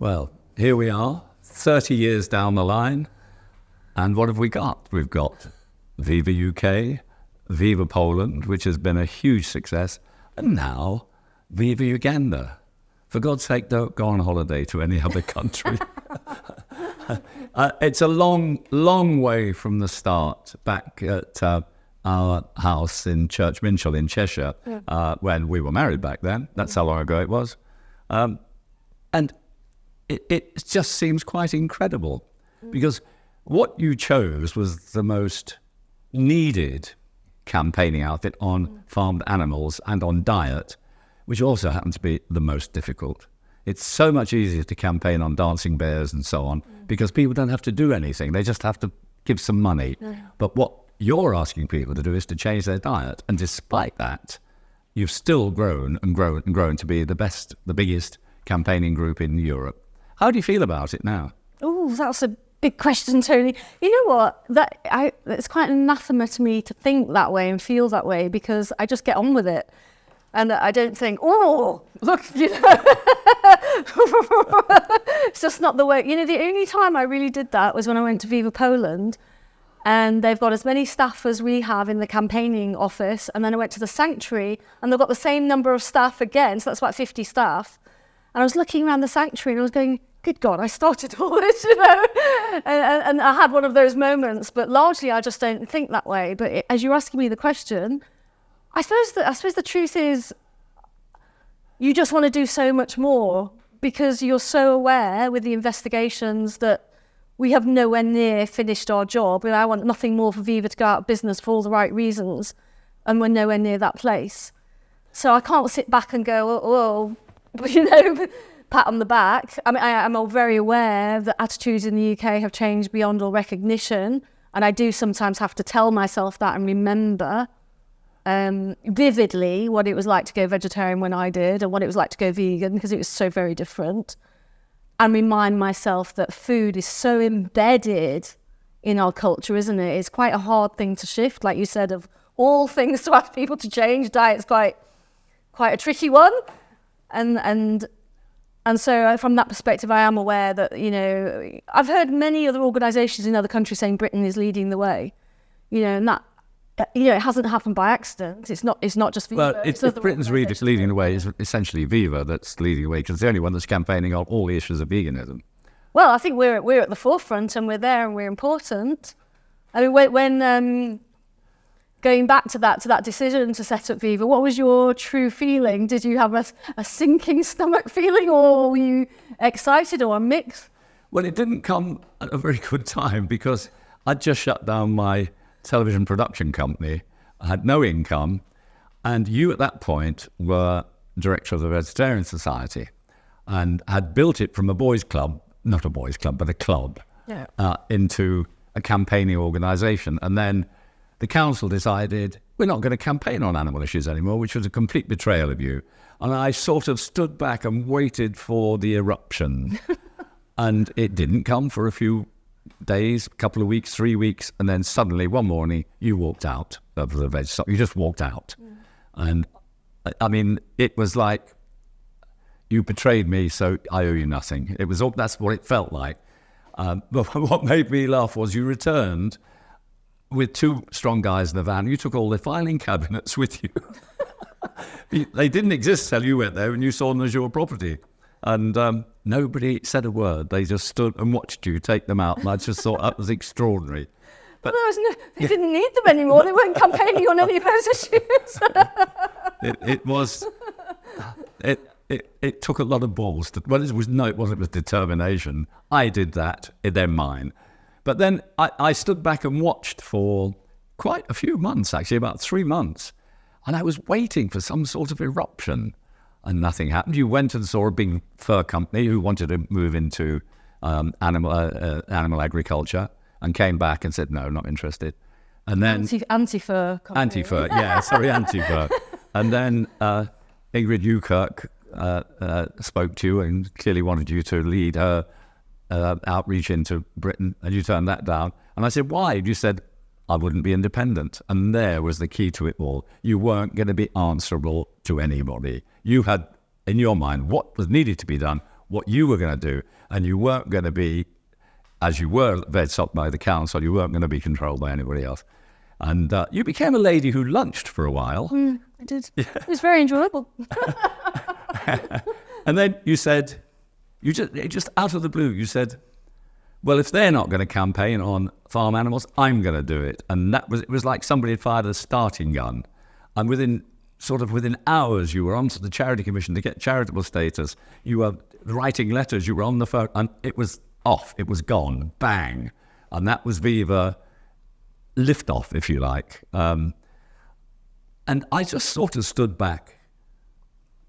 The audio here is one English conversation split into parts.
Well, here we are, 30 years down the line, and what have we got? We've got Viva UK, Viva Poland, which has been a huge success, and now Viva Uganda. For God's sake, don't go on holiday to any other country. It's a long, long way from the start, back at our house in Church Minchell in Cheshire, when we were married back then. That's how long ago it was. And it just seems quite incredible, because what you chose was the most needed campaigning outfit on farmed animals and on diet, which also happens to be the most difficult. It's so much easier to campaign on dancing bears and so on, because people don't have to do anything. They just have to give some money. But what you're asking people to do is to change their diet. And despite that, you've still grown and grown and grown to be the biggest campaigning group in Europe. How do you feel about it now? Oh, that's a big question, Tony. You know what? It's quite anathema to me to think that way and feel that way, because I just get on with it. And I don't think, oh, look, you know. It's just not the way. You know, the only time I really did that was when I went to Viva Poland, and they've got as many staff as we have in the campaigning office. And then I went to the sanctuary, and they've got the same number of staff again. So that's about 50 staff. And I was looking around the sanctuary and I was going, good God, I started all this, you know. And I had one of those moments, but largely I just don't think that way. But as you're asking me the question, I suppose the truth is you just want to do so much more, because you're so aware with the investigations that we have nowhere near finished our job. And I want nothing more for Viva to go out of business for all the right reasons, and we're nowhere near that place. So I can't sit back and go, oh, you know, pat on the back. I mean, I'm very aware that attitudes in the UK have changed beyond all recognition, and I do sometimes have to tell myself that and remember vividly what it was like to go vegetarian when I did, and what it was like to go vegan, because it was so very different, and remind myself that food is so embedded in our culture, isn't it? It's quite a hard thing to shift, like you said, of all things to ask people to change. Diet's quite a tricky one, and so from that perspective, I am aware that, you know, I've heard many other organisations in other countries saying Britain is leading the way, you know, and that, you know, it hasn't happened by accident. It's not just Viva. Well, if Britain's leading the way, it's essentially Viva that's leading the way, because it's the only one that's campaigning on all the issues of veganism. Well, I think we're at the forefront, and we're there, and we're important. I mean, when going back to that decision to set up Viva, what was your true feeling? Did you have a sinking stomach feeling, or were you excited, or a mix? Well, it didn't come at a very good time, because I'd just shut down my television production company. I had no income, and you at that point were director of the Vegetarian Society, and had built it from a boys' club, not a boys' club, but a club, into a campaigning organisation. And then the council decided, we're not going to campaign on animal issues anymore, which was a complete betrayal of you. And I sort of stood back and waited for the eruption. And it didn't come for a few days, a couple of weeks, 3 weeks, and then suddenly one morning you walked out of the veg shop. You just walked out. And I mean, it was like, you betrayed me, so I owe you nothing. That's what it felt like. But what made me laugh was you returned with two strong guys in the van. You took all the filing cabinets with you. They didn't exist till you went there and you saw them as your property. And nobody said a word. They just stood and watched you take them out. And I just thought that was extraordinary. But they didn't need them anymore. They weren't campaigning on any of those issues. It took a lot of balls. It wasn't with determination. I did that, they're mine. But then I stood back and watched for quite a few months, actually, about 3 months. And I was waiting for some sort of eruption, and nothing happened. You went and saw a big fur company who wanted to move into animal agriculture, and came back and said, no, not interested. And then anti-fur company. Anti-fur, yeah, sorry, anti-fur. And then Ingrid Ukirk spoke to you and clearly wanted you to lead her outreach into Britain, and you turned that down. And I said, why? You said, I wouldn't be independent. And there was the key to it all. You weren't going to be answerable to anybody. You had, in your mind, what was needed to be done what you were going to do, and you weren't going to be, as you were veg up by the council, you weren't going to be controlled by anybody else. And you became a lady who lunched for a while. I did. Yeah. It was very enjoyable. And then you said, just out of the blue, you said, well, if they're not going to campaign on farm animals, I'm going to do it. And it was like somebody had fired a starting gun. And within hours, you were onto the Charity Commission to get charitable status. You were writing letters, you were on the phone, and it was off. It was gone. Bang. And that was Viva liftoff, if you like. And I just sort of stood back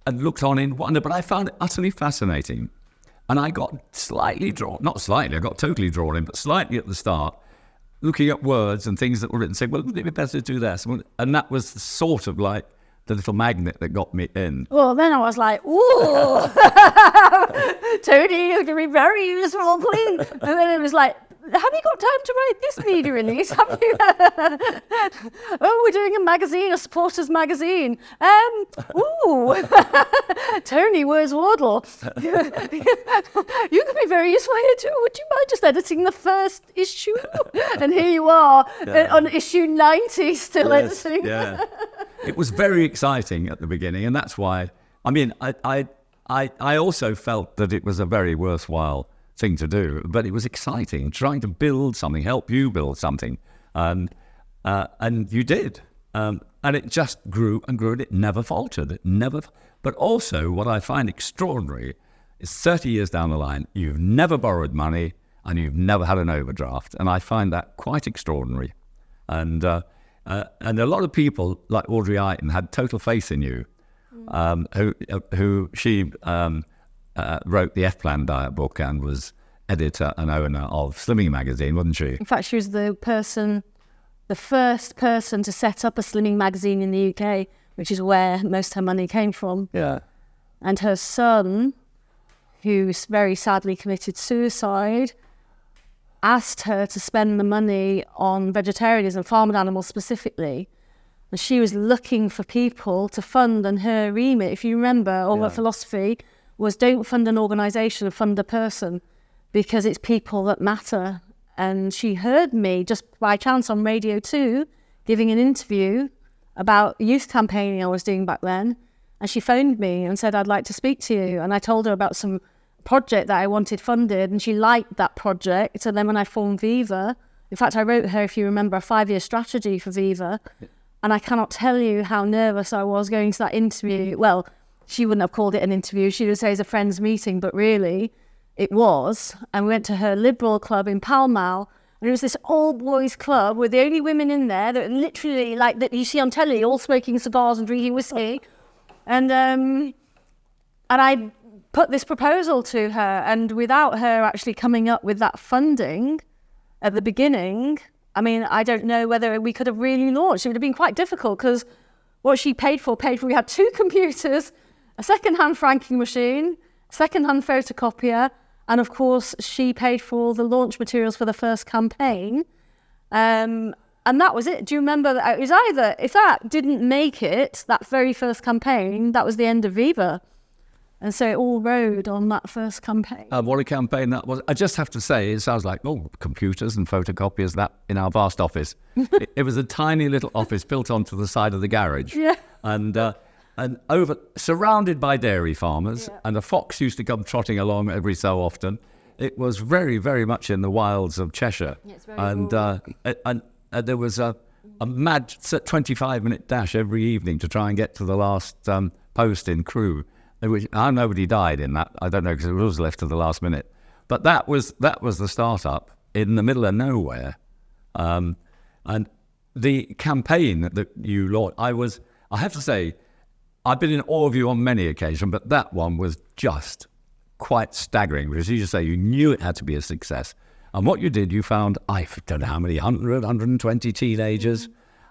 and looked on in wonder, but I found it utterly fascinating. And I got slightly drawn, not slightly, I got totally drawn in, but slightly at the start, looking at words and things that were written, saying, well, wouldn't it be better to do this? And that was sort of like the little magnet that got me in. Well, then I was like, ooh, Tony, you're going to be very useful, please. And then it was like, have you got time to write this media release? Have you? Oh, we're doing a magazine, a supporters magazine. Tony, where's Wardle? You could be very useful here too. Would you mind just editing the first issue? And here you are on issue 90 still editing. Yeah. It was very exciting at the beginning, and that's why, I mean, I also felt that it was a very worthwhile thing to do, but it was exciting trying to build something, help you build something, and you did, and it just grew and grew, and it never faltered. But also, what I find extraordinary is 30 years down the line, you've never borrowed money and you've never had an overdraft, and I find that quite extraordinary. And a lot of people like Audrey Ayton had total faith in you, who she wrote the F-Plan diet book and was editor and owner of Slimming magazine, wasn't she? In fact, she was the first person to set up a Slimming magazine in the UK, which is where most of her money came from. Yeah. And her son, who very sadly committed suicide, asked her to spend the money on vegetarianism, farmed animals specifically. And she was looking for people to fund, and her remit, if you remember, her philosophy was don't fund an organisation, fund a person, because it's people that matter. And she heard me just by chance on Radio 2 giving an interview about youth campaigning I was doing back then. And she phoned me and said, I'd like to speak to you. And I told her about some project that I wanted funded, and she liked that project. So then when I formed Viva, in fact, I wrote her, if you remember, a 5-year strategy for Viva. And I cannot tell you how nervous I was going to that interview. Well, she wouldn't have called it an interview. She would say it's a friend's meeting, but really it was. And we went to her Liberal club in Pall Mall, and it was this all-boys club with the only women in there that literally, like that you see on telly, all smoking cigars and drinking whiskey. And I put this proposal to her, and without her actually coming up with that funding at the beginning, I mean, I don't know whether we could have really launched. It would have been quite difficult, because what she paid for, we had 2 computers, a second-hand franking machine, second-hand photocopier, and of course she paid for all the launch materials for the first campaign. And that was it. Do you remember that? It was either, if that didn't make it, that very first campaign, that was the end of Viva. And so it all rode on that first campaign. What a campaign that was. I just have to say, it sounds like, computers and photocopiers, that in our vast office. it was a tiny little office built onto the side of the garage. Yeah. And surrounded by dairy farmers, and a fox used to come trotting along every so often. It was very, very much in the wilds of Cheshire. Yeah, it's very rural. And there was a mad 25-minute dash every evening to try and get to the last post in Crewe. Nobody died in that. I don't know, because it was left to the last minute. But that was the startup in the middle of nowhere. And the campaign that you launched, I have to say, I've been in awe of you on many occasions, but that one was just quite staggering, because as you say, you knew it had to be a success. And what you did, you found, I don't know how many, 120 teenagers,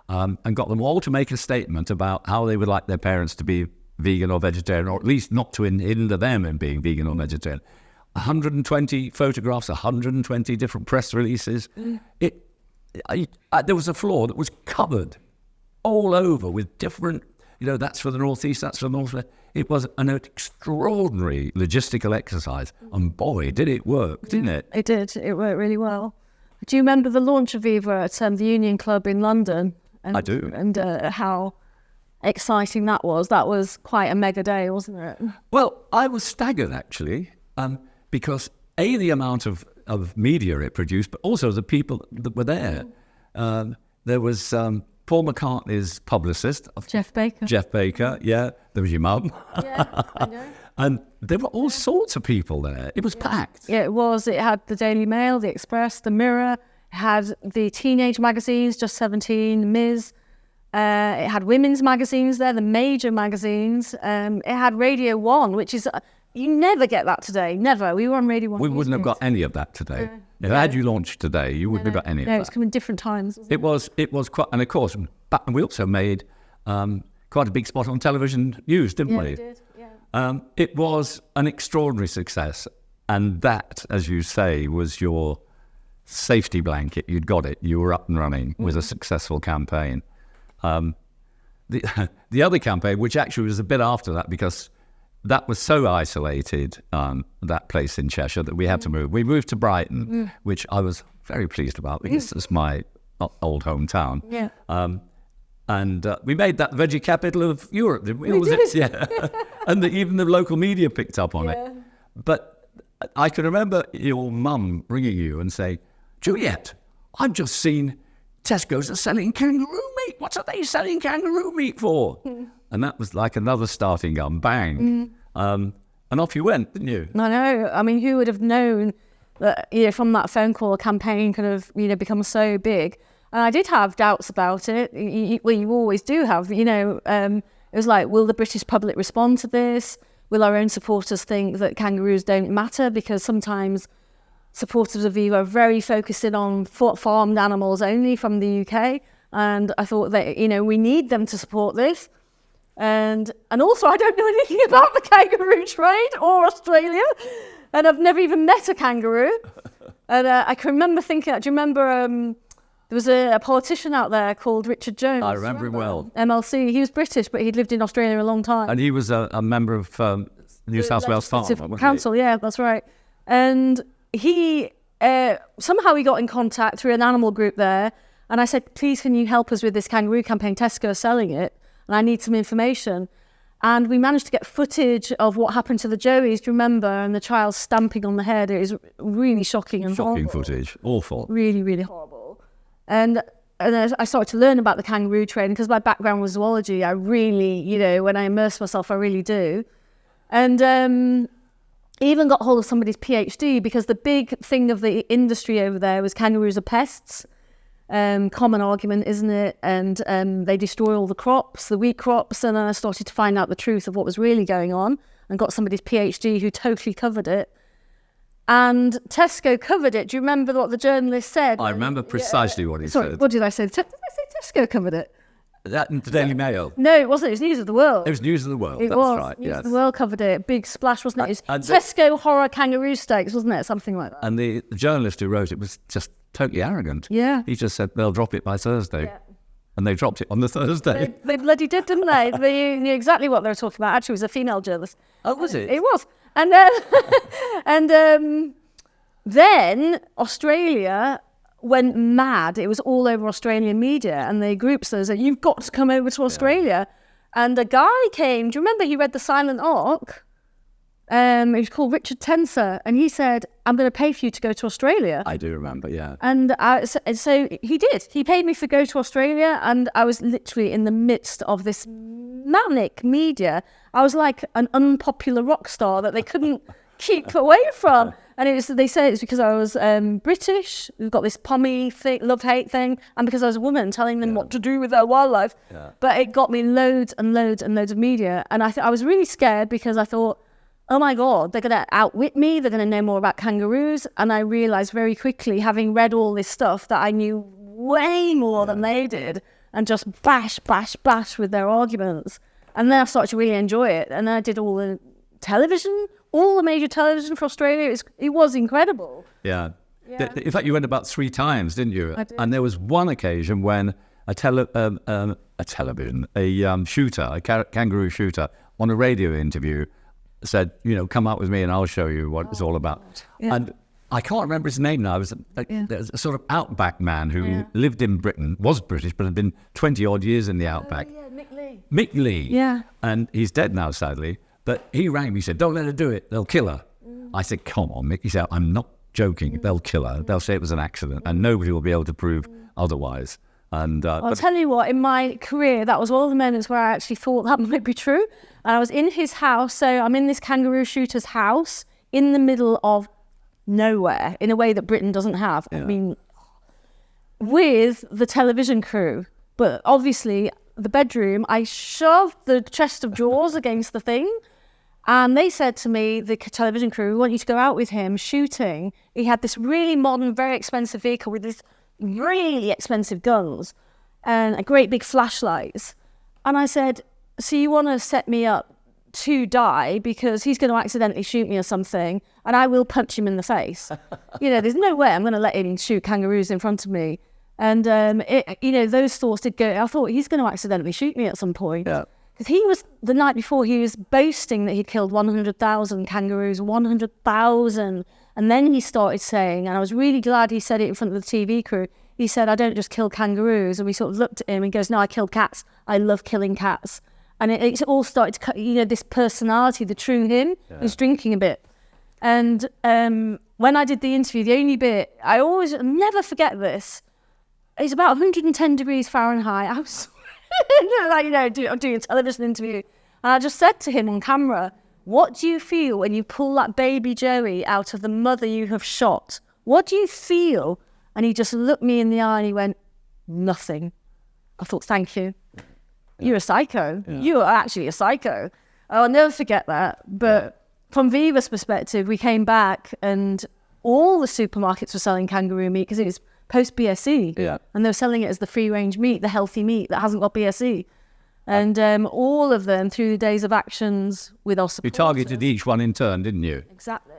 and got them all to make a statement about how they would like their parents to be vegan or vegetarian, or at least not to hinder them in being vegan or vegetarian. 120 photographs, 120 different press releases. There was a floor that was covered all over with different, that's for the northeast, that's for the northwest. it was an extraordinary logistical exercise. And boy, did it work, didn't it? It did. It worked really well. Do you remember the launch of Viva at the Union Club in London? I do. And how exciting that was. That was quite a mega day, wasn't it? Well, I was staggered, actually, because, A, the amount of media it produced, but also the people that were there. There was Paul McCartney's publicist. Jeff Baker, yeah. There was your mum. Yeah, I know. And there were all sorts of people there. It was packed. Yeah, it was. It had the Daily Mail, the Express, the Mirror. It had the teenage magazines, Just 17, Ms. It had women's magazines there, the major magazines. It had Radio 1, which is... you never get that today. Never. We were on Radio 1. We wouldn't have got any of that today. If had you launched today, you wouldn't have got any of that. No, it's coming different times. It was quite... And of course, we also made quite a big spot on television news, didn't we? Yeah, we did. Yeah. It was an extraordinary success. And that, as you say, was your safety blanket. You'd got it. You were up and running with a successful campaign. The other campaign, which actually was a bit after that, because that was so isolated, that place in Cheshire, that we had to move. We moved to Brighton, which I was very pleased about, because it's my old hometown. Yeah. And we made that the veggie capital of Europe, didn't we? We did. Yeah. And even the local media picked up on it. But I can remember your mum ringing you and saying, Juliet, I've just seen Tesco's are selling kangaroo meat. What are they selling kangaroo meat for? And that was like another starting gun, bang. And off you went, didn't you? I know. I mean, who would have known that, from that phone call, a campaign could have, become so big? And I did have doubts about it. You always do have, it was like, will the British public respond to this? Will our own supporters think that kangaroos don't matter? Because sometimes supporters of Viva are very focused in on farmed animals only from the UK. And I thought that, we need them to support this. And also, I don't know anything about the kangaroo trade or Australia. And I've never even met a kangaroo. And I can remember thinking, do you remember there was a politician out there called Richard Jones? I remember him well. MLC. He was British, but he'd lived in Australia a long time. And he was a member of New South Wales Parliament, Council, yeah, that's right. And he somehow he got in contact through an animal group there. And I said, please, can you help us with this kangaroo campaign? Tesco are selling it, and I need some information. And we managed to get footage of what happened to the Joeys, do you remember? And the child stamping on the head. It is really shocking and Shocking horrible. footage. Awful. Really, really horrible. And I started to learn about the kangaroo trade, because my background was zoology. I really, when I immerse myself, I really do. And even got hold of somebody's PhD, because the big thing of the industry over there was kangaroos are pests. Common argument, isn't it? And they destroy all the crops, the wheat crops. And then I started to find out the truth of what was really going on, and got somebody's PhD who totally covered it. And Tesco covered it. Do you remember what the journalist said? I remember precisely what he said. What did I say? Did I say Tesco covered it? That in the Daily Mail. No, it wasn't. It was News of the World. It was News of the World. It That's was. right. News Yes. of the World covered it. Big splash, wasn't it? It was And Tesco horror kangaroo steaks, wasn't it? Something like that. And the journalist who wrote it was just totally arrogant. Yeah. He just said they'll drop it by Thursday. Yeah. And they dropped it on the Thursday. They bloody did, didn't they? They knew exactly what they were talking about. Actually, it was a female journalist. Oh, was it? It was. And then Australia went mad. It was all over Australian media, and the groups said, you've got to come over to Australia. And a guy came, do you remember he read The Silent Arc? He was called Richard Tenser, and he said, I'm going to pay for you to go to Australia. I do remember, yeah. And so he did. He paid me for go to Australia, and I was literally in the midst of this manic media. I was like an unpopular rock star that they couldn't keep away from. And they say it's because I was British. We've got this pommy thing, love-hate thing, and because I was a woman telling them what to do with their wildlife. Yeah. But it got me loads and loads and loads of media. And I was really scared, because I thought, oh my God, they're going to outwit me. They're going to know more about kangaroos. And I realised very quickly, having read all this stuff, that I knew way more than they did, and just bash, bash, bash with their arguments. And then I started to really enjoy it. And then I did all the television, all the major television for Australia. It was incredible. Yeah. In fact, you went about 3 times, didn't you? I did. And there was one occasion when a kangaroo shooter on a radio interview, said, come out with me and I'll show you what it's all about. Yeah. And I can't remember his name now. It was a sort of outback man who lived in Britain, was British, but had been 20 odd years in the outback. Oh, yeah, Mick Lee. Mick Lee. Yeah. And he's dead now, sadly. But he rang me, he said, don't let her do it. They'll kill her. I said, come on, Mick. He said, I'm not joking. They'll kill her. They'll say it was an accident. And nobody will be able to prove otherwise. And I'll tell you what, in my career, that was one of the moments where I actually thought that might be true. And I was in his house. So I'm in this kangaroo shooter's house in the middle of nowhere in a way that Britain doesn't have. I mean, with the television crew. But obviously, the bedroom, I shoved the chest of drawers against the thing. And they said to me, the television crew, we want you to go out with him shooting. He had this really modern, very expensive vehicle with these really expensive guns and a great big flashlights. And I said, so you want to set me up to die because he's going to accidentally shoot me or something and I will punch him in the face. There's no way I'm going to let him shoot kangaroos in front of me. And, those thoughts did go. I thought he's going to accidentally shoot me at some point. Yeah. Because he was, the night before, he was boasting that he'd killed 100,000 kangaroos, 100,000. And then he started saying, and I was really glad he said it in front of the TV crew, he said, I don't just kill kangaroos. And we sort of looked at him and he goes, no, I kill cats. I love killing cats. And it all started to cut, this personality, the true him, was drinking a bit. And when I did the interview, the only bit, I'll never forget this, it's about 110 degrees Fahrenheit. I was I'm doing a television interview. And I just said to him on camera, what do you feel when you pull that baby Joey out of the mother you have shot? What do you feel? And he just looked me in the eye and he went, nothing. I thought, thank you. You're a psycho. Yeah. You are actually a psycho. I'll never forget that. But from Viva's perspective, we came back and all the supermarkets were selling kangaroo meat because it was post-BSE. Yeah. And they were selling it as the free-range meat, the healthy meat that hasn't got BSE. And all of them, through the days of actions with our supporters. You targeted each one in turn, didn't you? Exactly.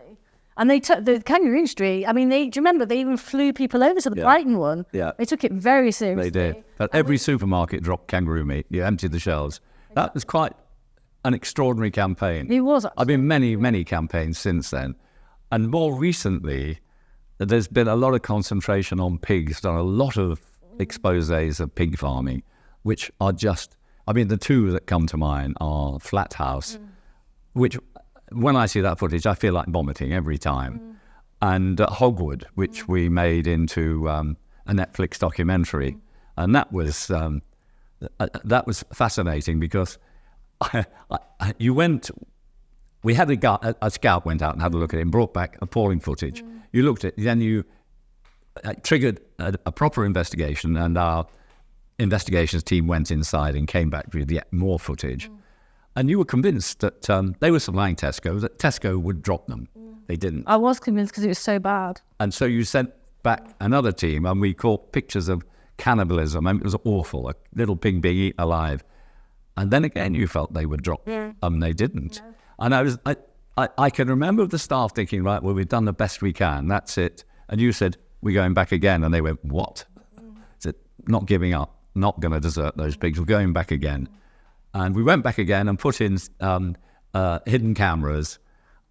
And they took the kangaroo industry. I mean, do you remember they even flew people over to the Brighton one? Yeah. They took it very seriously. They did. But every supermarket dropped kangaroo meat. You emptied the shelves. Exactly. That was quite an extraordinary campaign. It was. I've been many campaigns since then. And more recently, there's been a lot of concentration on pigs, done a lot of exposés of pig farming, which are just, the two that come to mind are Flat House, which when I see that footage, I feel like vomiting every time. And Hogwood, which we made into a Netflix documentary. And that was fascinating because we had a scout went out and had a look at it and brought back appalling footage. You looked at it, then you triggered a proper investigation, and our investigations team went inside and came back with yet more footage. And you were convinced that they were supplying Tesco, that Tesco would drop them. They didn't. I was convinced because it was so bad. And so you sent back another team, and we caught pictures of cannibalism. It was awful, a little pig being eaten alive. And then again, you felt they would drop them. They didn't. No. And I can remember the staff thinking, right, well, we've done the best we can. That's it. And you said, we're going back again. And they went, what? I said, not giving up, not going to desert those pigs. We're going back again. And we went back again and put in hidden cameras,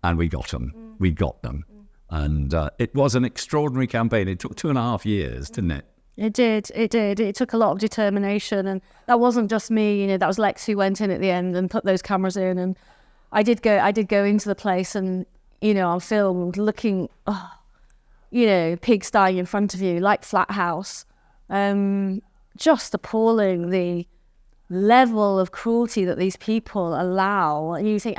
and we got them. We got them. And it was an extraordinary campaign. It took 2.5 years, didn't it? It did. It took a lot of determination. And that wasn't just me, that was Lex who went in at the end and put those cameras in. And I did go into the place and, on film looking, pigs dying in front of you, like Flat House. Just appalling, the level of cruelty that these people allow. And you think,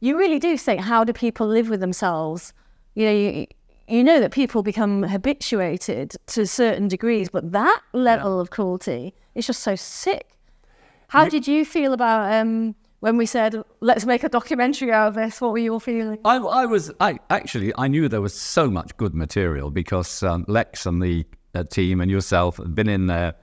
you really do think, how do people live with themselves? You know that people become habituated to certain degrees, but that level of cruelty is just so sick. How did you feel about when we said, let's make a documentary out of this? What were you all feeling? I knew there was so much good material because Lex and the team and yourself had been in there,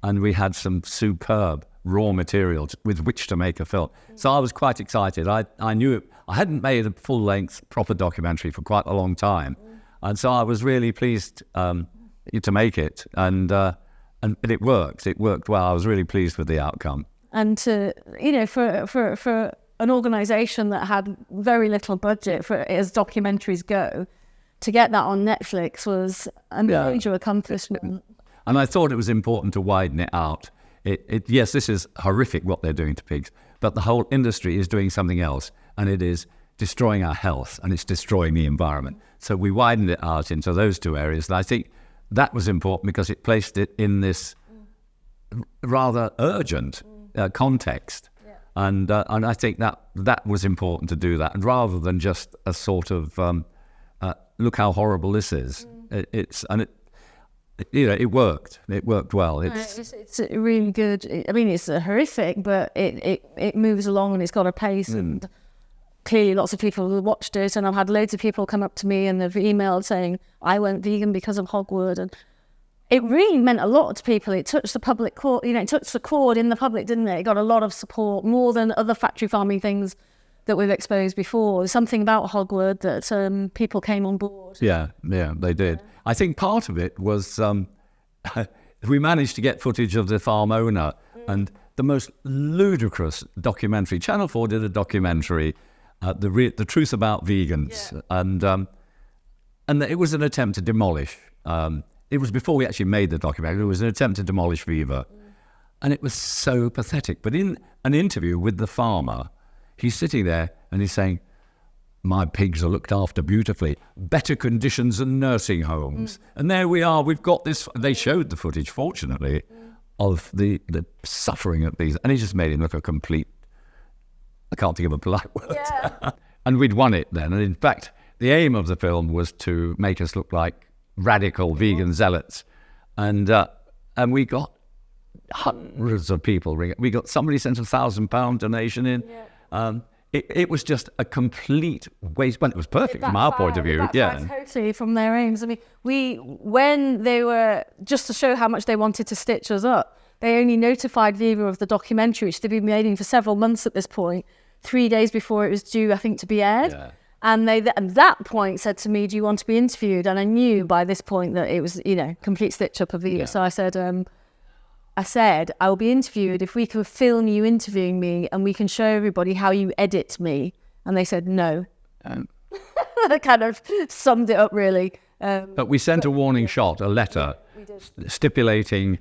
and we had some superb raw material with which to make a film. So I was quite excited. I knew it. I hadn't made a full-length proper documentary for quite a long time. And so I was really pleased to make it. And it worked. It worked well. I was really pleased with the outcome. And to, for an organisation that had very little budget for as documentaries go, to get that on Netflix was a major accomplishment. And I thought it was important to widen it out. Yes, this is horrific what they're doing to pigs, but the whole industry is doing something else, and it is destroying our health and it's destroying the environment. So we widened it out into those two areas, and I think that was important because it placed it in this rather urgent context. Yeah. And I think that was important to do that, and rather than just a sort of look how horrible this is. It worked. It worked well. It's really good. I mean, it's horrific, but it moves along and it's got a pace. And clearly, lots of people have watched it. And I've had loads of people come up to me and they've emailed saying, "I went vegan because of Hogwood." And it really meant a lot to people. It touched the public chord. It touched the chord in the public, didn't it? It got a lot of support, more than other factory farming things that we've exposed before. There's something about Hogwood that people came on board. Yeah, they did. Yeah. I think part of it was we managed to get footage of the farm owner and the most ludicrous documentary. Channel 4 did a documentary, The Truth About Vegans, and it was an attempt to demolish. It was before we actually made the documentary. It was an attempt to demolish Viva, and it was so pathetic. But in an interview with the farmer, he's sitting there and he's saying, "My pigs are looked after beautifully, better conditions than nursing homes." And there we are, we've got this. They showed the footage, fortunately, of the suffering of these. And he just made him look a complete, I can't think of a polite word. Yeah. And we'd won it then. And in fact, the aim of the film was to make us look like radical vegan zealots. And we got hundreds of people ringing. We got somebody sent £1,000 donation in. Yeah. It was just a complete waste. Well, it was perfect from our point of view. Yeah, totally from their aims. I mean, when they were, just to show how much they wanted to stitch us up, they only notified Viva of the documentary, which they'd been making for several months at this point, 3 days before it was due, I think, to be aired. Yeah. And they at that point said to me, "Do you want to be interviewed?" And I knew by this point that it was, complete stitch up of Viva. Yeah. So I said, "I will be interviewed if we can film you interviewing me and we can show everybody how you edit me." And they said no. That kind of summed it up, really. But we sent a warning shot, a letter, stipulating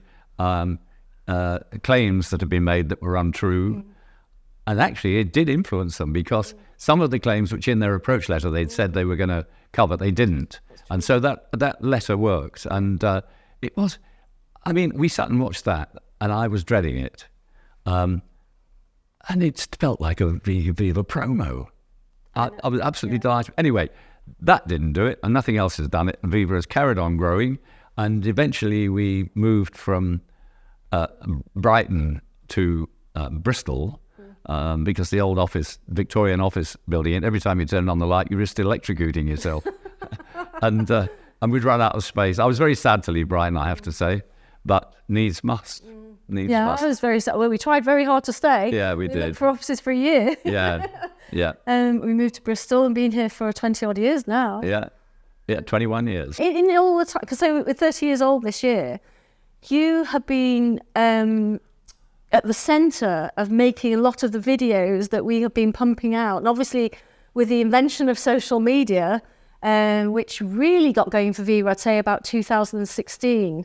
claims that had been made that were untrue. And actually, it did influence them, because some of the claims which in their approach letter they'd said they were going to cover, they didn't. And so that letter worked. And it was... I mean, we sat and watched that, and I was dreading it. And it felt like a Viva promo. I was absolutely delighted. Anyway, that didn't do it, and nothing else has done it. And Viva has carried on growing, and eventually we moved from Brighton to Bristol, because the old Victorian office building, and every time you turned on the light, you risked electrocuting yourself. and we'd run out of space. I was very sad to leave Brighton, I have to say. But needs must. Needs must. I was very sad. Well, we tried very hard to stay. Yeah, we did. Looked for offices for a year. Yeah. We moved to Bristol and been here for 20 odd years now. Yeah, 21 years. In all the time, because we're 30 years old this year, you have been at the centre of making a lot of the videos that we have been pumping out. And obviously, with the invention of social media, which really got going for Viva, I'd say about 2016.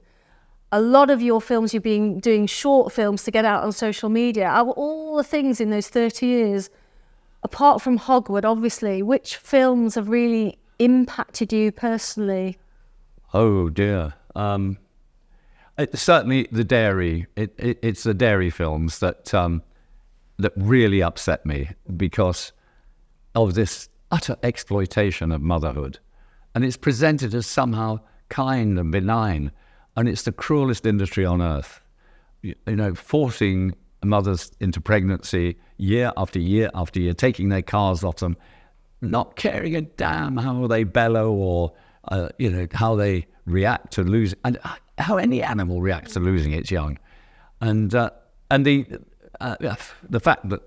A lot of your films, you've been doing short films to get out on social media. Out of all the things in those 30 years, apart from Hogwood, obviously, which films have really impacted you personally? Oh, dear. Certainly the dairy. It's the dairy films that really upset me, because of this utter exploitation of motherhood. And it's presented as somehow kind and benign. And it's the cruelest industry on earth, forcing mothers into pregnancy year after year after year, taking their cars off them, not caring a damn how they bellow or, how they react to losing, and how any animal reacts to losing its young. And the fact that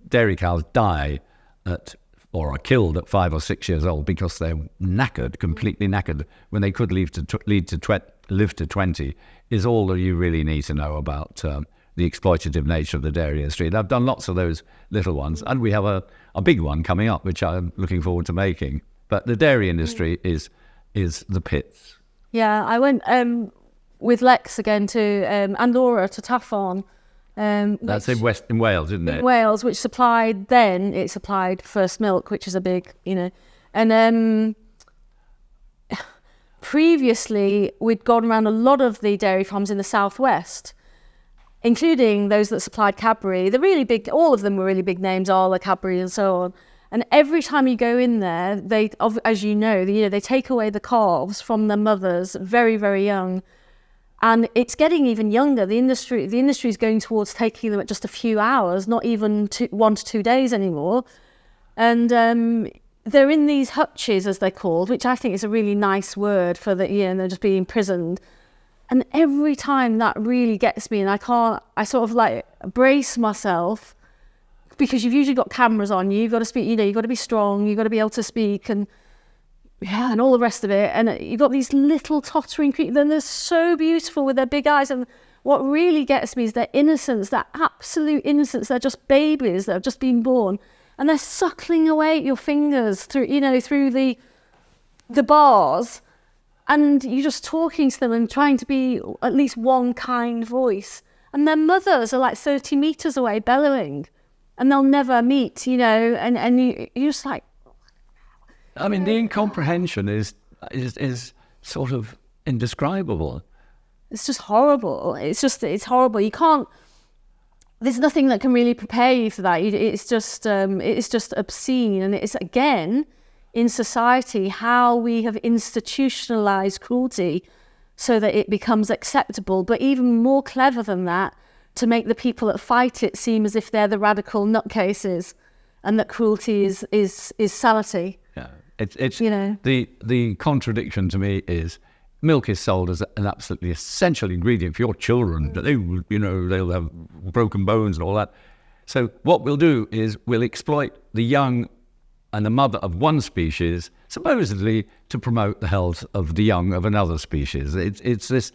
dairy cows die or are killed at 5 or 6 years old because they're knackered, completely knackered, when they could live to 20, is all that you really need to know about the exploitative nature of the dairy industry. And I've done lots of those little ones, and we have a big one coming up, which I'm looking forward to making. But the dairy industry is the pits. Yeah, I went with Lex again to and Laura to Taffon. That's in Wales, isn't it? In Wales, which supplied First Milk, which is a big, and previously we'd gone around a lot of the dairy farms in the southwest, including those that supplied Cadbury. The really big, all of them were really big names, Arla, Cadbury, and so on. And every time you go in there, they, as you know, they take away the calves from their mothers very, very young. And it's getting even younger. The industry is going towards taking them at just a few hours, not even 1 to 2 days anymore. And they're in these hutches, as they're called, which I think is a really nice word for the, they're just being imprisoned. And every time that really gets me, and I sort of like brace myself, because you've usually got cameras on you, you've got to speak, you've got to be strong, you've got to be able to speak, and all the rest of it. And you've got these little tottering creatures, then they're so beautiful with their big eyes. And what really gets me is their innocence, their absolute innocence. They're just babies that have just been born, and they're suckling away at your fingers through the bars, and you're just talking to them and trying to be at least one kind voice. And their mothers are like 30 meters away bellowing, and they'll never meet, and you're just like, I mean, the incomprehension is sort of indescribable. It's just horrible. It's horrible. You can't, there's nothing that can really prepare you for that. It's just obscene. And it's, again, in society, how we have institutionalized cruelty so that it becomes acceptable. But even more clever than that, to make the people that fight it seem as if they're the radical nutcases, and that cruelty is sanity. Yeah, it's the contradiction to me is milk is sold as an absolutely essential ingredient for your children. They'll have broken bones and all that. So what we'll do is we'll exploit the young and the mother of one species, supposedly to promote the health of the young of another species. It's this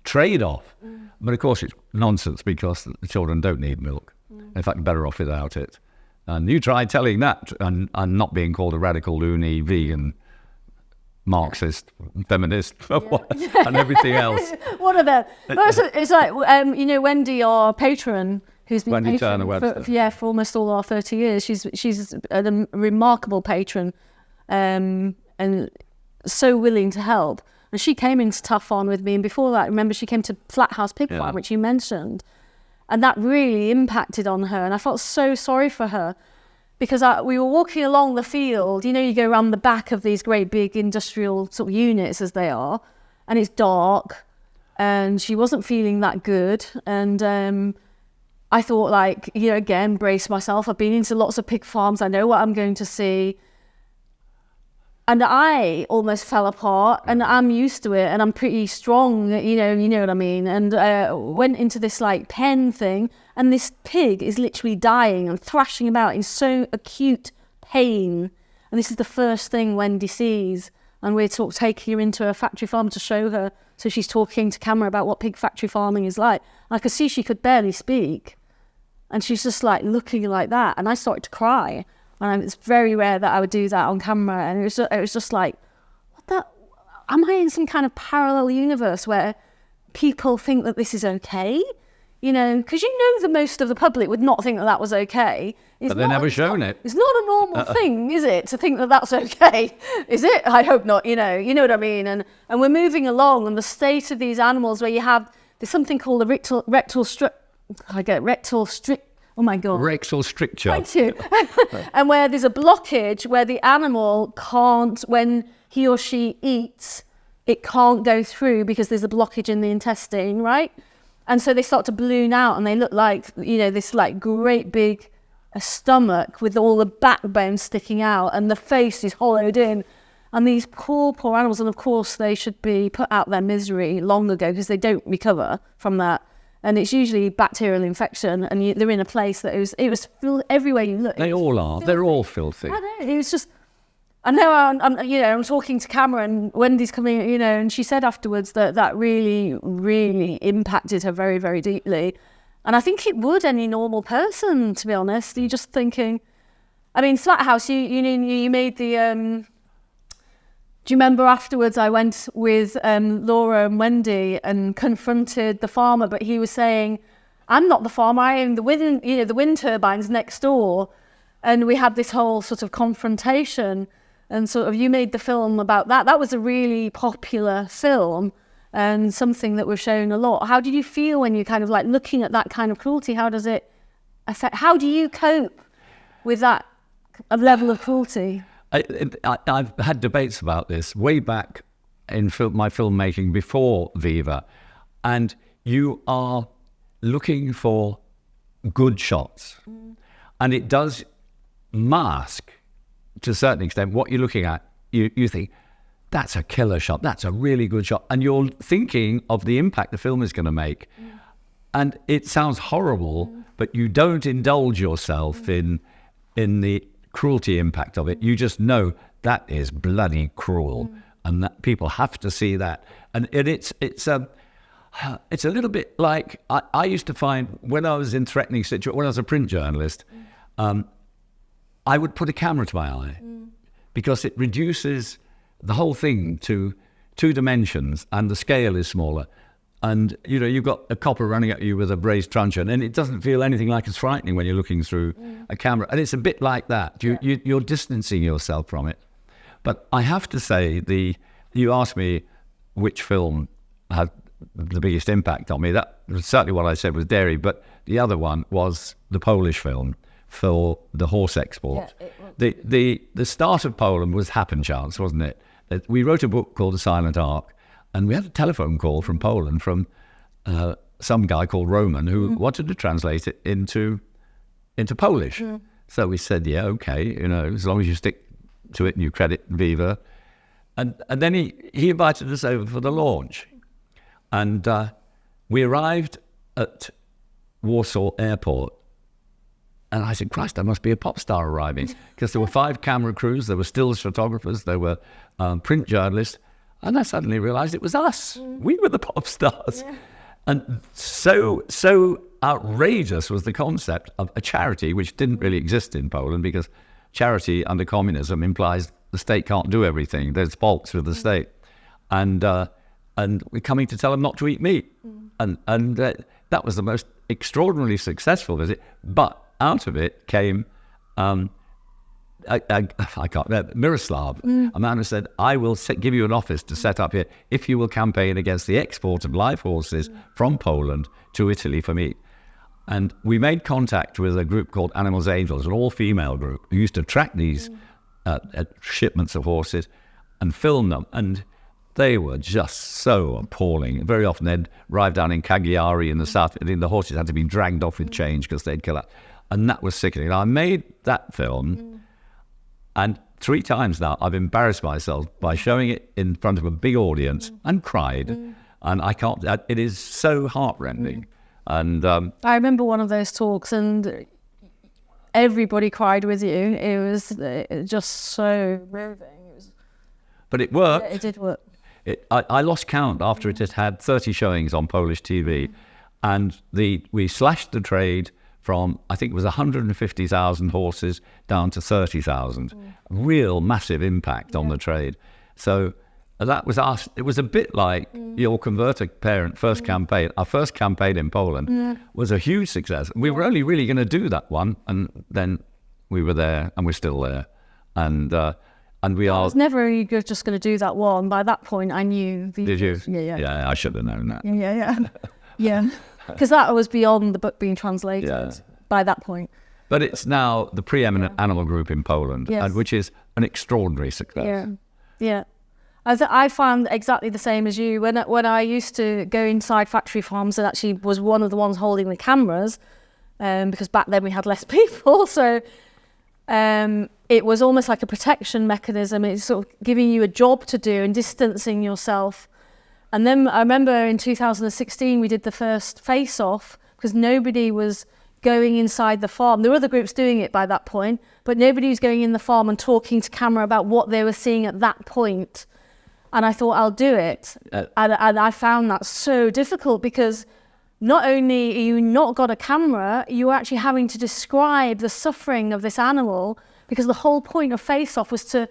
trade-off. But of course it's nonsense, because the children don't need milk. In fact, better off without it. And you try telling that and not being called a radical, loony, vegan, Marxist, feminist, and everything else. What are they? It's like, Wendy, our patron, who's been Wendy patron for almost all our 30 years. She's a remarkable patron, and so willing to help. And she came into Taffon with me, and before that, remember, she came to Flathouse Pig Farm, which you mentioned, and that really impacted on her. And I felt so sorry for her, because we were walking along the field. You go around the back of these great big industrial sort of units, as they are, and it's dark, and she wasn't feeling that good. And I thought, again, brace myself. I've been into lots of pig farms. I know what I'm going to see. And I almost fell apart, and I'm used to it, and I'm pretty strong, you know what I mean? And went into this pen thing, and this pig is literally dying and thrashing about in so acute pain. And this is the first thing Wendy sees. And we're taking her into a factory farm to show her. So she's talking to camera about what pig factory farming is like. And I could see she could barely speak. And she's just looking like that. And I started to cry. And it's very rare that I would do that on camera. And it was just like, what the? Am I in some kind of parallel universe where people think that this is okay? Because the most of the public would not think that was okay. But they're never shown it. It's not a normal thing, is it, to think that that's okay? Is it? I hope not. You know what I mean. And we're moving along, and the state of these animals, where there's something called a rectal oh my God. Rectal stricture. Thank you. And where there's a blockage where the animal can't, when he or she eats, it can't go through because there's a blockage in the intestine, right? And so they start to balloon out, and they look like, this great big stomach with all the backbone sticking out, and the face is hollowed in. And these poor animals, and of course they should be put out their misery long ago, because they don't recover from that. And it's usually bacterial infection, and they're in a place that it was filled everywhere you look. They all are. They're all filthy. I know. It was just. I know. I'm talking to camera, and Wendy's coming. And she said afterwards that really, really impacted her very, very deeply. And I think it would any normal person, to be honest. You're just thinking, I mean, Flathouse, you made the, do you remember afterwards I went with Laura and Wendy and confronted the farmer, but he was saying, I'm not the farmer, I own the wind turbines next door. And we had this whole sort of confrontation, and sort of you made the film about that. That was a really popular film and something that was shown a lot. How did you feel when you're kind of like looking at that kind of cruelty? How does it affect, how do you cope with that level of cruelty? I've had debates about this way back in my filmmaking before Viva, and you are looking for good shots, and it does mask to a certain extent what you're looking at. You think, that's a killer shot, that's a really good shot, and you're thinking of the impact the film is going to make. And it sounds horrible, but you don't indulge yourself in the cruelty impact of it. You just know that is bloody cruel, and that people have to see that. And it's a little bit like I used to find when I was in threatening situations, when I was a print journalist, I would put a camera to my eye because it reduces the whole thing to 2 dimensions, and the scale is smaller. And, you know, you've got a copper running at you with a braised truncheon, and it doesn't feel anything like as frightening when you're looking through a camera. And it's a bit like that. You're distancing yourself from it. But I have to say, you asked me which film had the biggest impact on me. That was certainly what I said was Dairy, but the other one was the Polish film for the horse export. The start of Poland was happen chance, wasn't it? We wrote a book called The Silent Ark, and we had a telephone call from Poland from some guy called Roman who wanted to translate it into Polish. So we said, yeah, okay, you know, as long as you stick to it and you credit Viva. And then he invited us over for the launch. And we arrived at Warsaw Airport. And I said, Christ, there must be a pop star arriving. Because there were 5 camera crews, there were stills photographers, there were print journalists. And I suddenly realized it was us. We were the pop stars. And so outrageous was the concept of a charity, which didn't really exist in Poland, because charity under communism implies the state can't do everything. There's faults with the state. And we're coming to tell them not to eat meat. And that was the most extraordinarily successful visit. But out of it came, I can't remember, Miroslav, a man who said, I will give you an office to set up here if you will campaign against the export of live horses from Poland to Italy for meat. And we made contact with a group called Animals Angels, an all-female group who used to track these shipments of horses and film them. And they were just so appalling. Very often they'd arrive down in Cagliari in the south, and the horses had to be dragged off with change because they'd kill out. And that was sickening. And I made that film, and 3 times now I've embarrassed myself by showing it in front of a big audience and cried. And I can't, it is so heartrending. And I remember one of those talks, and everybody cried with you. It was just so moving. But it worked. Yeah, it did work. I lost count after it had 30 showings on Polish TV, and we slashed the trade from, I think it was 150,000 horses down to 30,000. Real massive impact on the trade. So that was us. It was a bit like your Convert a Parent first campaign. Our first campaign in Poland was a huge success. We were only really going to do that one, and then we were there, and we're still there. And we are. I was never really just going to do that one. By that point, I knew. Did you? Yeah. Yeah, I should have known that. Yeah. Because that was beyond the book being translated by that point. But it's now the preeminent animal group in Poland, and which is an extraordinary success. Yeah. I found exactly the same as you. When I used to go inside factory farms, and actually was one of the ones holding the cameras, because back then we had less people, so it was almost like a protection mechanism. It's sort of giving you a job to do and distancing yourself. And then I remember in 2016 we did the first face-off, because nobody was going inside the farm. There were other groups doing it by that point, but nobody was going in the farm and talking to camera about what they were seeing at that point. And I thought, I'll do it. And I found that so difficult, because not only are you not got a camera, you're actually having to describe the suffering of this animal, because the whole point of Face Off was to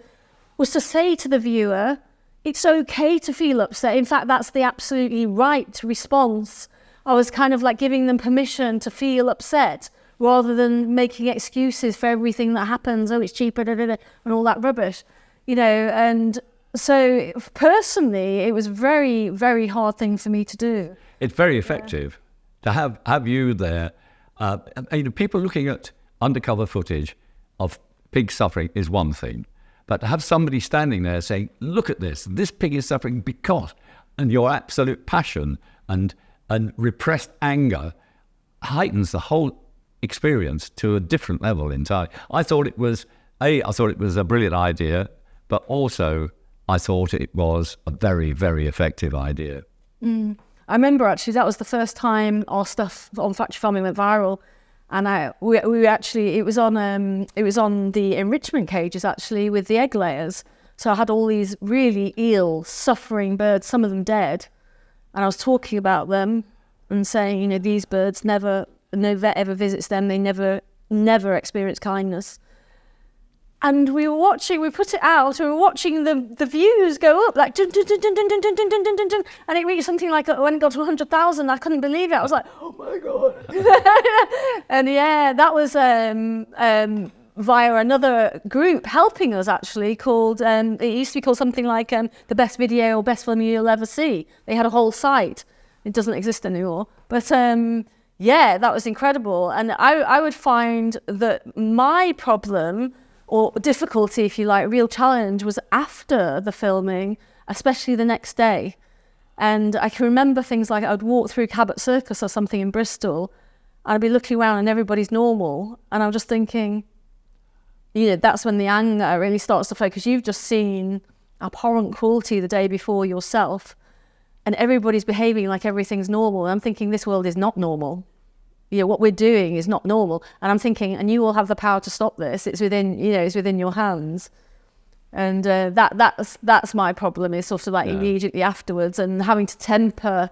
say to the viewer, it's okay to feel upset. In fact, that's the absolutely right response. I was kind of like giving them permission to feel upset rather than making excuses for everything that happens. Oh, it's cheaper, and all that rubbish, and so personally, it was very, very hard thing for me to do. It's very effective to have you there. People looking at undercover footage of pig suffering is one thing, but to have somebody standing there saying, look at this pig is suffering because, and your absolute passion and repressed anger heightens the whole experience to a different level entirely. I thought it was a brilliant idea, but also I thought it was a very, very effective idea. I remember actually that was the first time our stuff on Factory Farming went viral, and we actually it was on the enrichment cages actually with the egg layers. So I had all these really ill, suffering birds, some of them dead, and I was talking about them and saying, these birds no vet ever visits them. They never experience kindness. And we put it out, and we were watching the views go up, like, dun, dun, dun, dun, dun, dun, dun, dun, dun, dun, dun, and it reached something like, when it got to 100,000, I couldn't believe it. I was like, oh my God. And that was via another group helping us actually called, it used to be called something like the best video or best film you'll ever see. They had a whole site. It doesn't exist anymore. But that was incredible. And I would find that my problem, or difficulty, if you like, real challenge, was after the filming, especially the next day. And I can remember things like I'd walk through Cabot Circus or something in Bristol, and I'd be looking around and everybody's normal. And I'm just thinking, that's when the anger really starts to flow, because you've just seen abhorrent cruelty the day before yourself, and everybody's behaving like everything's normal. And I'm thinking, this world is not normal. What we're doing is not normal. And I'm thinking, and you will have the power to stop this. It's within your hands. And that's my problem, is sort of like immediately afterwards, and having to temper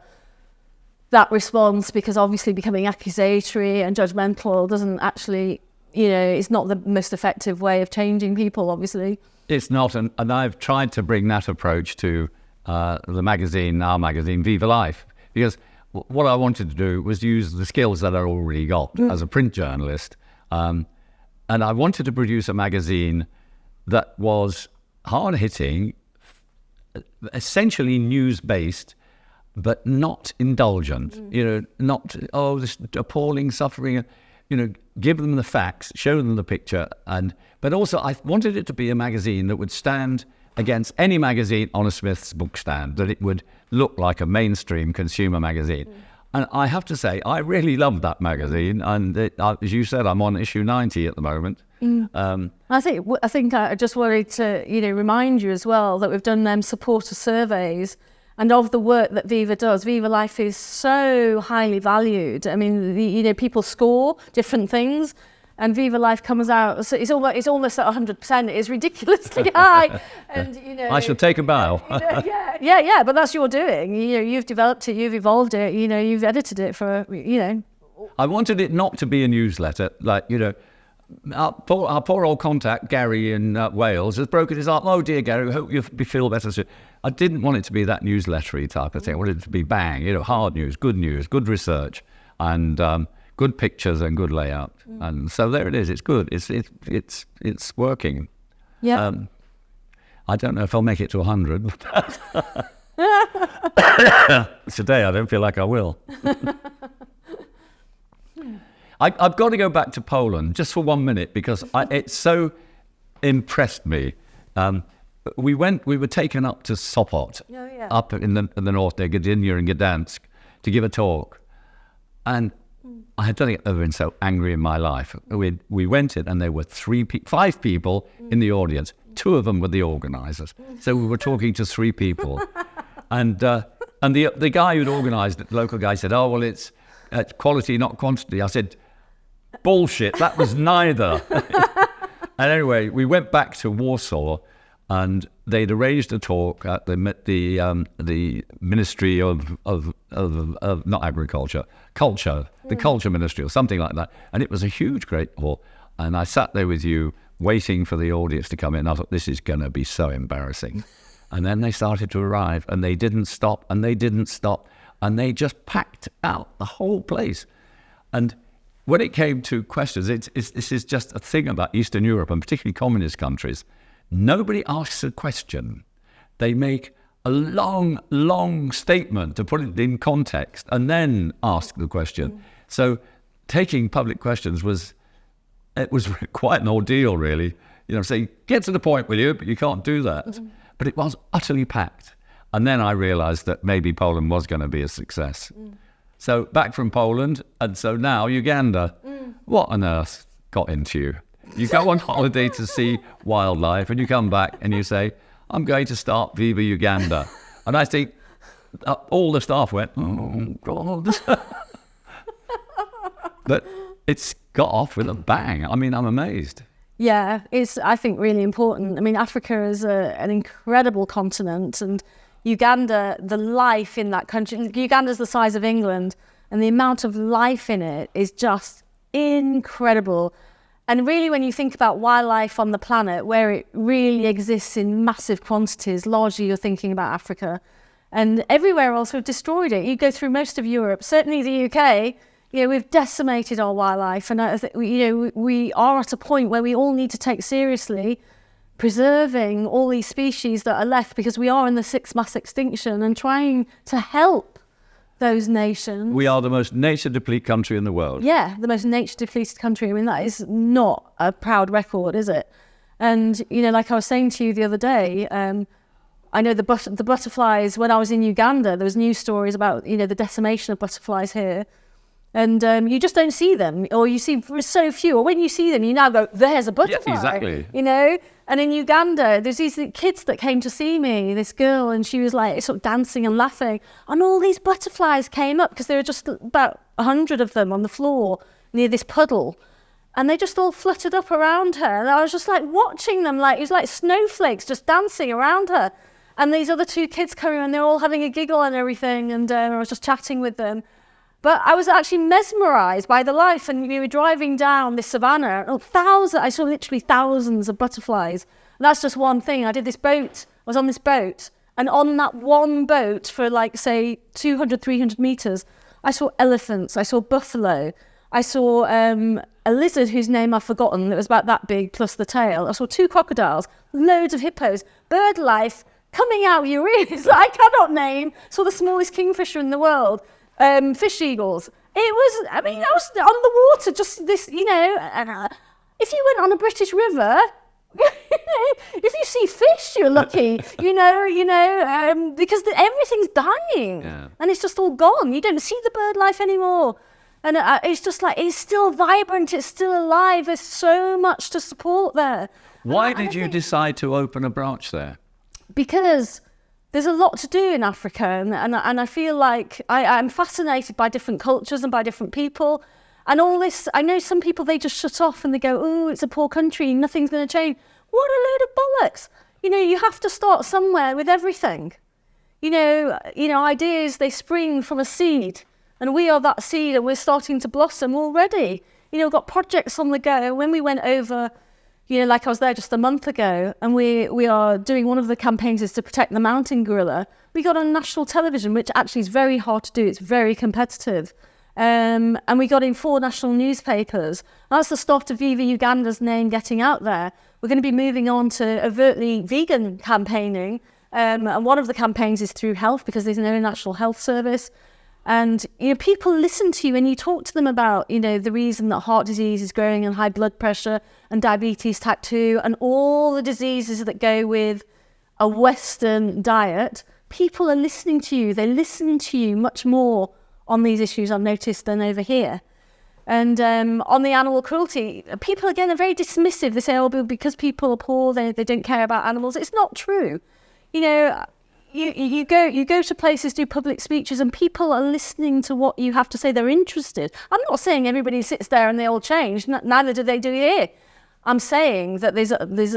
that response, because obviously becoming accusatory and judgmental doesn't actually, it's not the most effective way of changing people, obviously. It's not, and I've tried to bring that approach to our magazine, Viva Life, because what I wanted to do was use the skills that I already got as a print journalist. And I wanted to produce a magazine that was hard-hitting, essentially news-based, but not indulgent. Not, this appalling suffering. Give them the facts, show them the picture. But also I wanted it to be a magazine that would stand against any magazine on a Smith's bookstand, that it would look like a mainstream consumer magazine. And I have to say, I really loved that magazine. And as you said, I'm on issue 90 at the moment. I think I just wanted to, remind you as well that we've done supporter surveys, and of the work that Viva does. Viva Life is so highly valued. I mean, people score different things, and Viva Life comes out, so it's almost at 100%. It is ridiculously high. And I shall take a bow. Yeah, but that's your doing. You've developed it, you've evolved it, you've edited it for, I wanted it not to be a newsletter, like, our poor old contact, Gary in Wales, has broken his heart. Oh dear, Gary, hope you feel better soon. I didn't want it to be that newslettery type of thing. I wanted it to be bang, hard news, good research, and good pictures and good layout. And so there it is. It's good. It's working. Yeah. I don't know if I'll make it to 100. Today I don't feel like I will. I've got to go back to Poland just for 1 minute, because it so impressed me. We were taken up to Sopot, up in the north there, Gdynia and Gdansk, to give a talk. And I don't think I've ever been so angry in my life. We went in, and there were 5 people in the audience. 2 of them were the organisers. So we were talking to 3 people. And the guy who'd organised it, the local guy, said, oh, well, it's quality, not quantity. I said, bullshit, that was neither. And anyway, we went back to Warsaw, And they'd arranged a talk at the Ministry of not agriculture, culture, the Culture Ministry or something like that. And it was a huge, great hall. And I sat there with you waiting for the audience to come in. I thought, this is going to be so embarrassing. And then they started to arrive, and they didn't stop, and they didn't stop. And they just packed out the whole place. And when it came to questions, this is just a thing about Eastern Europe, and particularly communist countries. Nobody asks a question. They make a long, long statement to put it in context and then ask the question. So taking public questions was quite an ordeal, really. Say, get to the point, will you? But you can't do that. But it was utterly packed. And then I realised that maybe Poland was going to be a success. So back from Poland, and so now Uganda. What on earth got into you? You go on holiday to see wildlife, and you come back and you say, I'm going to start Viva Uganda. And I think all the staff went, oh, God. But it's got off with a bang. I mean, I'm amazed. Yeah, it's, I think, really important. I mean, Africa is an incredible continent, and Uganda, the life in that country, Uganda's the size of England, and the amount of life in it is just incredible. And really, when you think about wildlife on the planet, where it really exists in massive quantities, largely you're thinking about Africa. And everywhere else, we've destroyed it. You go through most of Europe, certainly the UK, we've decimated our wildlife. And I think, we are at a point where we all need to take seriously preserving all these species that are left, because we are in the 6th mass extinction, and trying to help those nations. We are the most nature-depleted country in the world. Yeah, the most nature-depleted country. I mean, that is not a proud record, is it? And, like I was saying to you the other day, I know the butterflies, when I was in Uganda, there was news stories about, the decimation of butterflies here. And you just don't see them, or you see so few. Or when you see them, you now go, there's a butterfly. Yeah, exactly. And in Uganda, there's these kids that came to see me, this girl, and she was like sort of dancing and laughing. And all these butterflies came up, because there were just about 100 of them on the floor near this puddle. And they just all fluttered up around her. And I was just like watching them, like it was like snowflakes just dancing around her. And these other 2 kids coming, and they're all having a giggle and everything. And I was just chatting with them. But I was actually mesmerised by the life, and we were driving down this savannah. I saw literally thousands of butterflies. And that's just one thing. I was on this boat, and on that one boat for say 200, 300 metres, I saw elephants, I saw buffalo, I saw a lizard whose name I've forgotten, that was about that big plus the tail. I saw 2 crocodiles, loads of hippos, bird life coming out your ears that I cannot name. Saw the smallest kingfisher in the world. Fish eagles. I was on the water, just this, and if you went on a British river, if you see fish, you're lucky, because everything's dying, and it's just all gone. You don't see the bird life anymore. And it's just like, it's still vibrant, it's still alive. There's so much to support there. Why did you decide to open a branch there? Because there's a lot to do in Africa, and I feel like I'm fascinated by different cultures and by different people. And all this, I know some people, they just shut off and they go, oh, it's a poor country, nothing's going to change. What a load of bollocks. You have to start somewhere with everything. Ideas, they spring from a seed, and we are that seed, and we're starting to blossom already. We've got projects on the go. When we went over, like I was there just a month ago, and we are doing, one of the campaigns is to protect the mountain gorilla. We got on national television, which actually is very hard to do. It's very competitive. And we got in 4 national newspapers. That's the start of Viva Uganda's name getting out there. We're going to be moving on to overtly vegan campaigning. And one of the campaigns is through health, because there's no national health service. And people listen to you, and you talk to them about the reason that heart disease is growing, and high blood pressure, and diabetes type 2, and all the diseases that go with a Western diet. People are listening to you. They're listening to you much more on these issues, I've noticed, than over here. And on the animal cruelty, people again are very dismissive. They say, oh, because people are poor, they don't care about animals. It's not true. You go to places, do public speeches, and people are listening to what you have to say. They're interested. I'm not saying everybody sits there and they all change. Neither do they do here. I'm saying that there's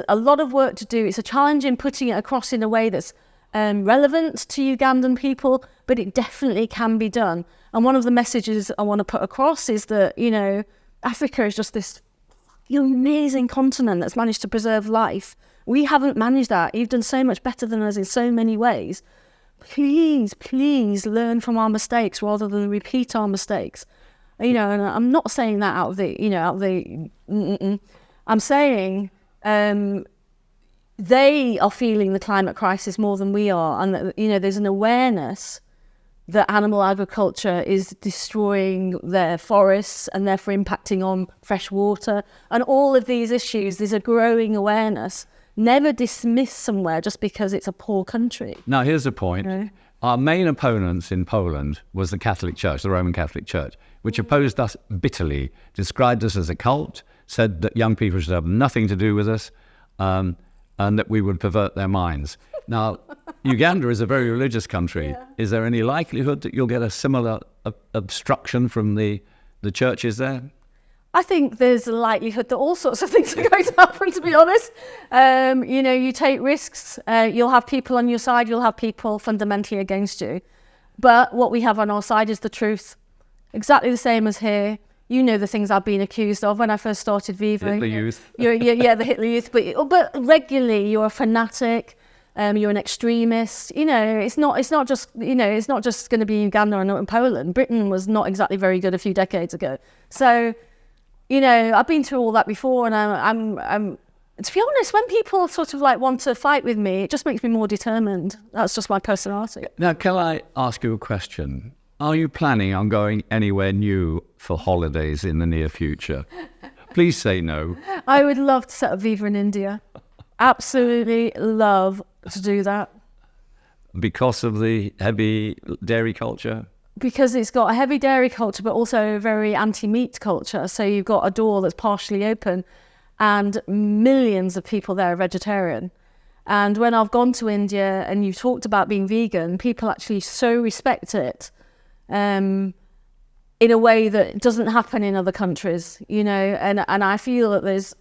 a lot of work to do. It's a challenge in putting it across in a way that's relevant to Ugandan people, but it definitely can be done. And one of the messages I want to put across is that, you know, Africa is just this amazing continent that's managed to preserve life. We haven't managed that. You've done so much better than us in so many ways. Please learn from our mistakes rather than repeat our mistakes. You know, and I'm not saying that out of the. I'm saying they are feeling the climate crisis more than we are, and that, you know, there's an awareness that animal agriculture is destroying their forests and therefore impacting on fresh water and all of these issues. There's a growing awareness. Never dismiss somewhere just because it's a poor country. Now, here's the point. You know? Our main opponents in Poland was the Catholic Church, the Roman Catholic Church, which opposed us bitterly, described us as a cult, said that young people should have nothing to do with us, and that we would pervert their minds. Now, Uganda is a very religious country. Yeah. Is there any likelihood that you'll get a similar obstruction from the churches there? I think there's a likelihood that all sorts of things are going to happen, to be honest. You know, you take risks. You'll have people on your side. You'll have people fundamentally against you. But what we have on our side is the truth. Exactly the same as here. You know the things I've been accused of when I first started Viva. Hitler Youth. Yeah, the Hitler Youth. But regularly, you're a fanatic. You're an extremist. You know, it's not just going to be Uganda or not Poland. Britain was not exactly very good a few decades ago. So, you know, I've been through all that before, and I'm to be honest, when people sort of like want to fight with me, it just makes me more determined. That's just my personality. Now, can I ask you a question? Are you planning on going anywhere new for holidays in the near future? Please say no. I would love to set up Viva in India. Absolutely love to do that. Because of the heavy dairy culture? Because it's got a heavy dairy culture, but also a very anti-meat culture. So you've got a door that's partially open, and millions of people there are vegetarian. And when I've gone to India and you've talked about being vegan, people actually so respect it in a way that doesn't happen in other countries, you know. And I feel that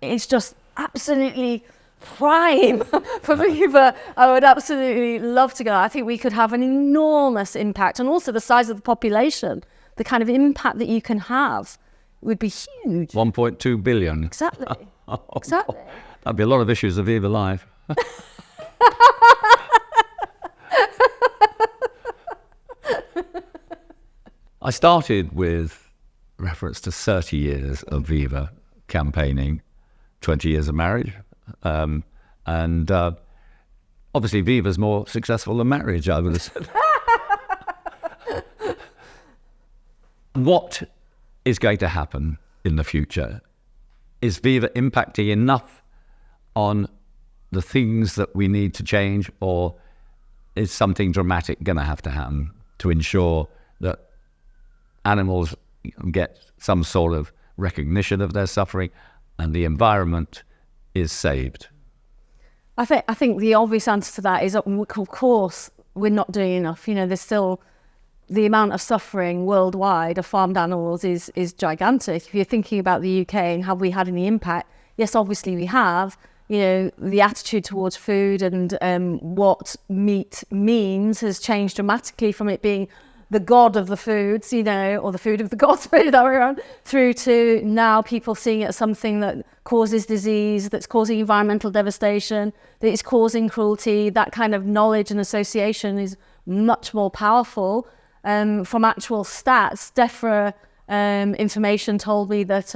it's just absolutely prime for Viva. I would absolutely love to go. I think we could have an enormous impact, and also the size of the population, the kind of impact that you can have would be huge. 1.2 billion. Exactly. Exactly. That'd be a lot of issues of Viva Life. I started with reference to 30 years of Viva campaigning, 20 years of marriage. And obviously Viva's more successful than marriage, I would have said. What is going to happen in the future? Is Viva impacting enough on the things that we need to change, or is something dramatic going to have to happen to ensure that animals get some sort of recognition of their suffering and the environment is saved? I think the obvious answer to that is, of course, we're not doing enough. You know, there's still the amount of suffering worldwide of farmed animals is gigantic. If you're thinking about the UK and have we had any impact, yes, obviously we have. You know, the attitude towards food and what meat means has changed dramatically from it being the god of the foods, you know, or the food of the gods, maybe that way around, through to now people seeing it as something that causes disease, that's causing environmental devastation, that is causing cruelty. That kind of knowledge and association is much more powerful. From actual stats, DEFRA information told me that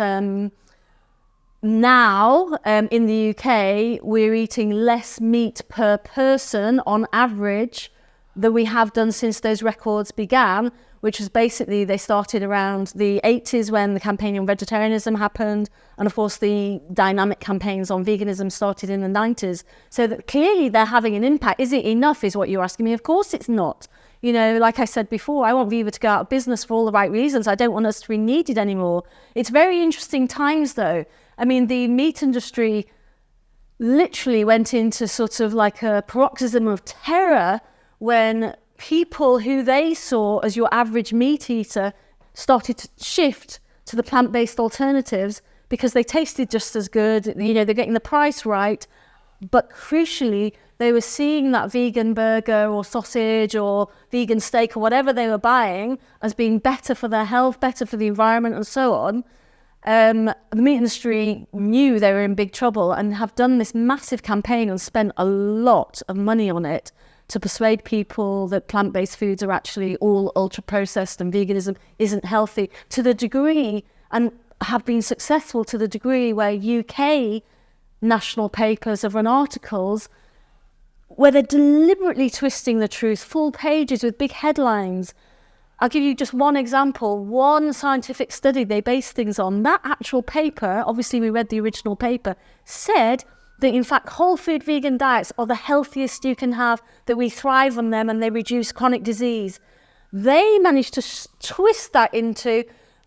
now in the UK, we're eating less meat per person on average than we have done since those records began, which was basically, they started around the 80s when the campaign on vegetarianism happened. And of course, the dynamic campaigns on veganism started in the 90s. So that clearly they're having an impact. Is it enough, is what you're asking me? Of course it's not. You know, like I said before, I want Viva to go out of business for all the right reasons. I don't want us to be needed anymore. It's very interesting times, though. I mean, the meat industry literally went into sort of like a paroxysm of terror when people who they saw as your average meat eater started to shift to the plant-based alternatives because they tasted just as good. You know, they're getting the price right, but crucially, they were seeing that vegan burger or sausage or vegan steak or whatever they were buying as being better for their health, better for the environment, and so on. The meat industry knew they were in big trouble and have done this massive campaign and spent a lot of money on it to persuade people that plant-based foods are actually all ultra-processed and veganism isn't healthy, to the degree, and have been successful to the degree where UK national papers have run articles where they're deliberately twisting the truth, full pages with big headlines. I'll give you just one example, one scientific study they based things on. That actual paper, obviously we read the original paper, said that in fact whole food vegan diets are the healthiest you can have, that we thrive on them and they reduce chronic disease. They managed to twist that into,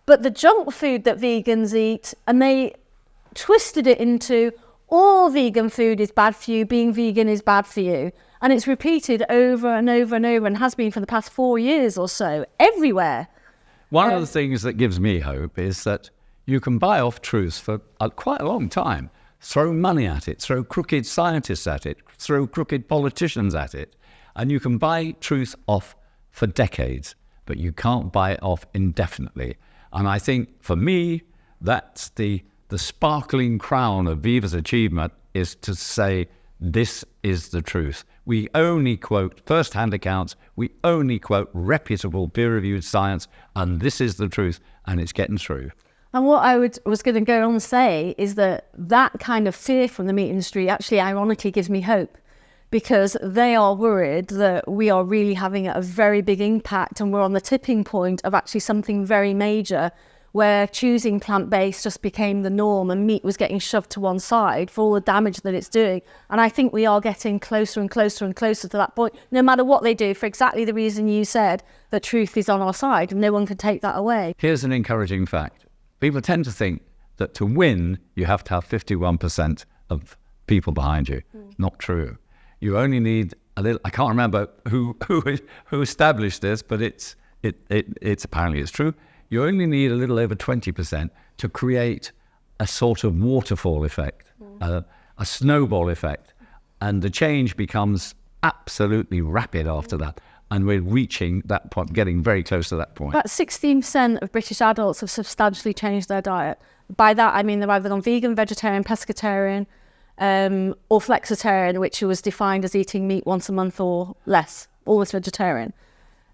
but the junk food that vegans eat, and they twisted it into all vegan food is bad for you, being vegan is bad for you. And it's repeated over and over and over, and has been for the past 4 years or so, everywhere. One of the things that gives me hope is that you can buy off truth for quite a long time, throw money at it, throw crooked scientists at it, throw crooked politicians at it, and you can buy truth off for decades, but you can't buy it off indefinitely. And I think, for me, that's the sparkling crown of Viva's achievement, is to say, this is the truth. We only quote first-hand accounts, we only quote reputable peer-reviewed science, and this is the truth, and it's getting through. And what I was going to go on and say is that kind of fear from the meat industry actually ironically gives me hope, because they are worried that we are really having a very big impact and we're on the tipping point of actually something very major, where choosing plant-based just became the norm and meat was getting shoved to one side for all the damage that it's doing. And I think we are getting closer and closer and closer to that point, no matter what they do, for exactly the reason you said, that truth is on our side and no one can take that away. Here's an encouraging fact. People tend to think that to win, you have to have 51% of people behind you. Not true. You only need a little, I can't remember who established this, but it's apparently it's true. You only need a little over 20% to create a sort of waterfall effect, a snowball effect. And the change becomes absolutely rapid after that. And we're reaching that point, getting very close to that point. About 16% of British adults have substantially changed their diet. By that, I mean they're either on vegan, vegetarian, pescatarian, or flexitarian, which was defined as eating meat once a month or less, always vegetarian.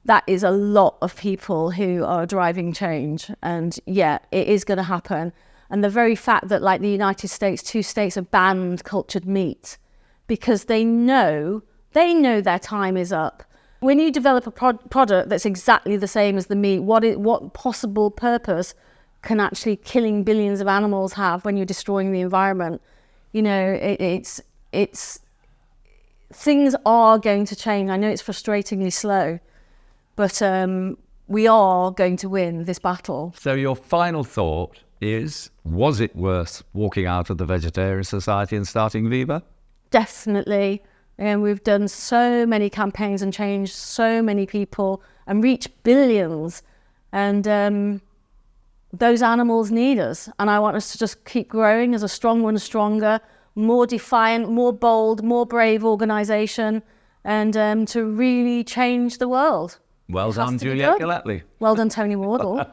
That is a lot of people who are driving change. And yeah, it is going to happen. And the very fact that, like the United States, 2 states have banned cultured meat because they know their time is up. When you develop a product that's exactly the same as the meat, what possible purpose can actually killing billions of animals have when you're destroying the environment? You know, it's things are going to change. I know it's frustratingly slow, but we are going to win this battle. So your final thought is, was it worth walking out of the Vegetarian Society and starting Viva? Definitely. And we've done so many campaigns and changed so many people and reached billions. And those animals need us. And I want us to just keep growing as a stronger and stronger, more defiant, more bold, more brave organisation, and to really change the world. Well done, Juliet Gellatley. Well done, Tony Wardle.